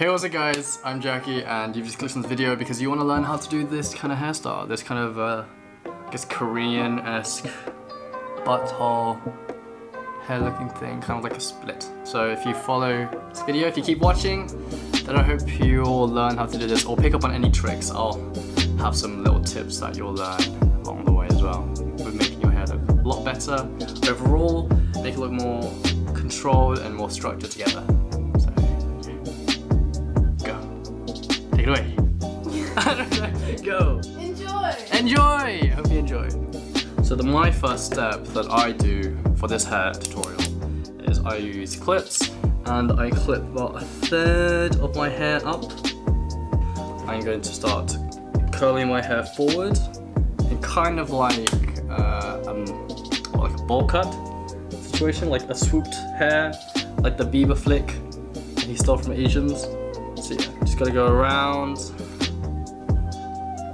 Hey, what's up guys, I'm Jackii and you've just clicked on this video because you want to learn how to do this kind of hairstyle, this kind of I guess Korean-esque butthole hair looking thing, kind of like a split. So if you follow this video, if you keep watching, then I hope you'll learn how to do this or pick up on any tricks. I'll have some little tips that you'll learn along the way as well with making your hair look a lot better overall, make it look more controlled and more structured together. Take it away. Go. Enjoy. Enjoy. Hope you enjoy. So my first step that I do for this hair tutorial is I use clips and I clip about 1/3 of my hair up. I'm going to start curling my hair forward in kind of like a bowl cut situation, like a swooped hair, like the Bieber flick that he stole from Asians. So yeah, just gotta go around,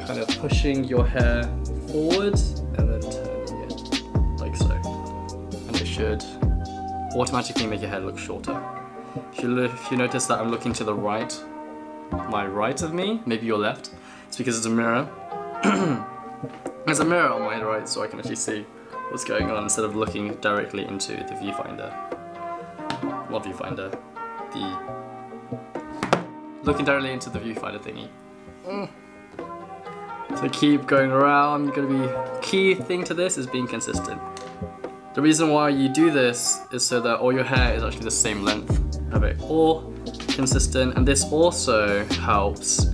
kind of pushing your hair forward and then turning it like so. And it should automatically make your hair look shorter. If you notice that I'm looking to the right, my right of me, maybe your left, it's because there's a mirror. There's a mirror on my right so I can actually see what's going on instead of looking directly into the viewfinder. Not viewfinder, looking directly into the viewfinder thingy. So keep going around. Key thing to this is being consistent. The reason why you do this is so that all your hair is actually the same length. Have it all consistent, and this also helps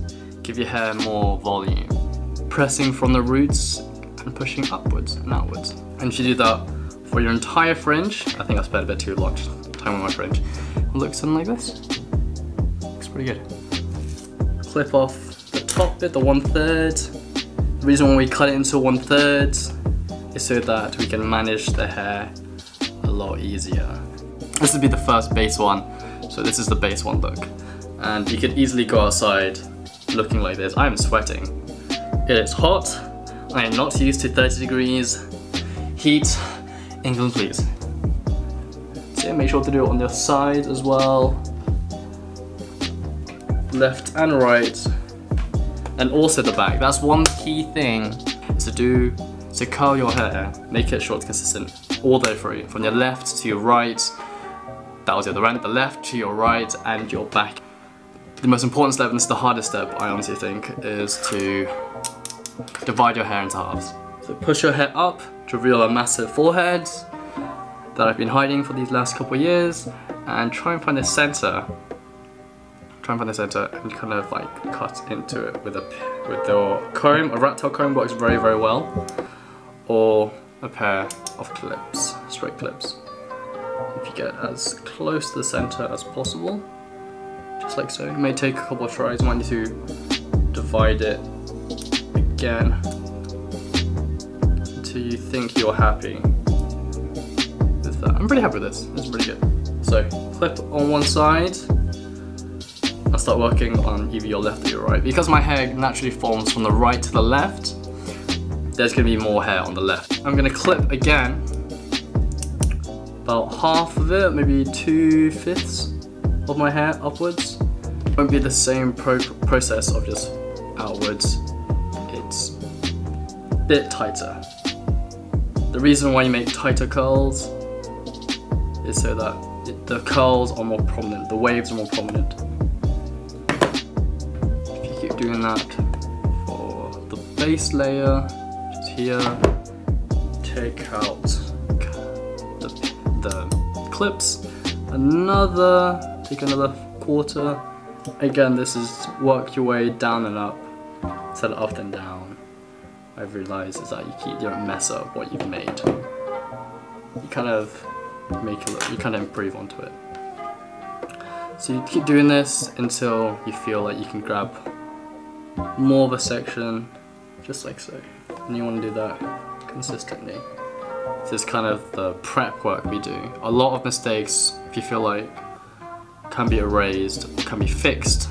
give your hair more volume. Pressing from the roots and pushing upwards and outwards. And if you do that for your entire fringe, I think I spent a bit too much time on my fringe. It looks something like this. Looks pretty good. Clip off the top bit, the 1/3. The reason why we cut it into 1/3 is so that we can manage the hair a lot easier. This would be the first base one, so this is the base one look. And you could easily go outside looking like this. I am sweating. It is hot. I am not used to 30 degrees heat. England, please. So yeah, make sure to do it on the side as well. Left and right, and also the back. That's one key thing is to curl your hair, make it short, consistent all the way through, from your left to your right. That was the other end, the left to your right and your back. The most important step, and this is the hardest step I honestly think, is to divide your hair into halves. So push your hair up to reveal a massive forehead that I've been hiding for these last couple of years, and try and find the center. Try and find the center and kind of like cut into it with your comb. A rat tail comb works very, very well, or a pair of clips, straight clips. If you get as close to the center as possible, just like so. It may take a couple of tries. You might need to divide it again until you think you're happy with that. I'm pretty happy with this. This is pretty good. So clip on one side. I'll start working on either your left or your right. Because my hair naturally forms from the right to the left, there's going to be more hair on the left. I'm going to clip again, about half of it, maybe 2/5 of my hair upwards. It won't be the same process of just outwards. It's a bit tighter. The reason why you make tighter curls is so that the curls are more prominent, the waves are more prominent. Doing that for the base layer, just here. Take out the clips. Take another 1/4. Again, this is work your way down and up instead of up and down. I've realized is that you don't mess up what you've made. You kind of improve onto it. So you keep doing this until you feel like you can grab more of a section, just like so. And you want to do that consistently. This is kind of the prep work we do. A lot of mistakes, if you feel like, can be erased or can be fixed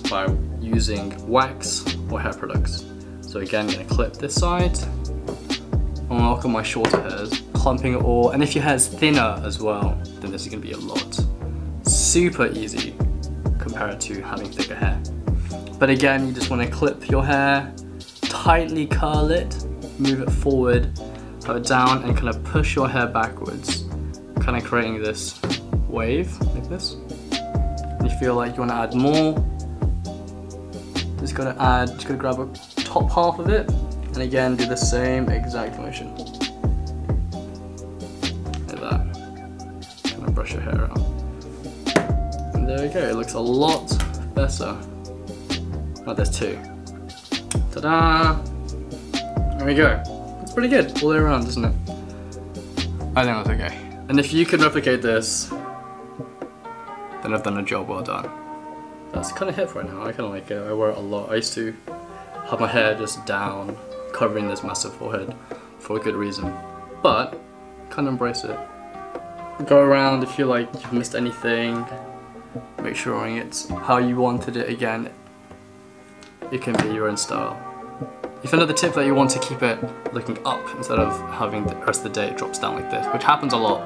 by using wax or hair products. So again, I'm going to clip this side. I'm going to look at my shorter hairs, clumping it all. And if your hair is thinner as well, then this is going to be a lot. Super easy compared to having thicker hair. But again, you just want to clip your hair, tightly curl it, move it forward, have it down, and kind of push your hair backwards, kind of creating this wave like this. And you feel like you want to add more, just gotta grab a top half of it, and again do the same exact motion. Like that. Kind of brush your hair out. And there we go, it looks a lot better. Oh, there's two. Ta-da! There we go. It's pretty good all the way around, isn't it? I think that's okay. And if you can replicate this, then I've done a job well done. That's kind of hip right now. I kind of like it. I wear it a lot. I used to have my hair just down, covering this massive forehead for a good reason. But, kind of embrace it. Go around if you like you've missed anything. Make sure it's how you wanted it again. It can be your own style. If another tip that you want to keep it looking up instead of having the rest of the day it drops down like this, which happens a lot.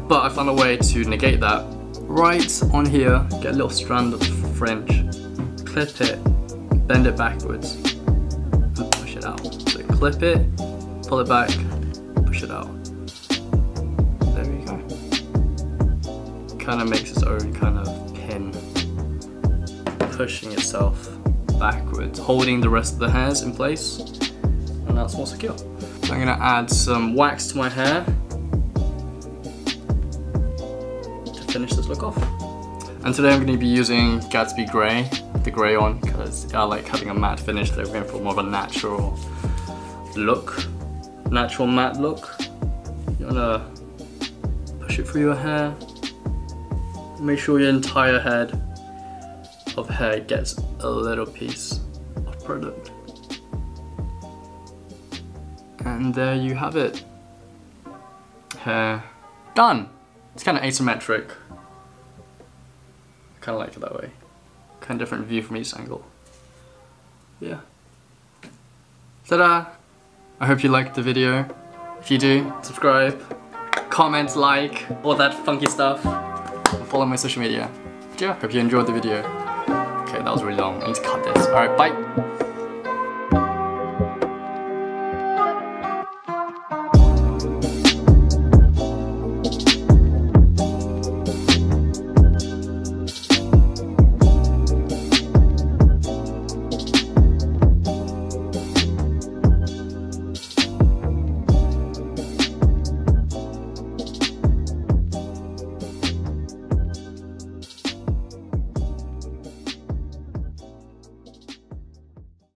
But I found a way to negate that. Right on here, get a little strand of fringe, clip it, bend it backwards, and push it out. So clip it, pull it back, push it out. There we go. Kind of makes its own kind of pin, pushing itself backwards, holding the rest of the hairs in place, and that's more secure. So I'm gonna add some wax to my hair to finish this look off. And today I'm gonna be using Gatsby Grey, the grey one, because I like having a matte finish, so I'm going for more of a natural look, natural matte look. You wanna push it through your hair, make sure your entire head of hair gets a little piece of product. And there you have it. Hair done. It's kind of asymmetric. I kind of like it that way. Kind of different view from each angle. Yeah. Ta-da! I hope you liked the video. If you do, subscribe, comment, like, all that funky stuff, and follow my social media. Yeah, hope you enjoyed the video. Okay, that was really long. I need to cut this. Alright, bye!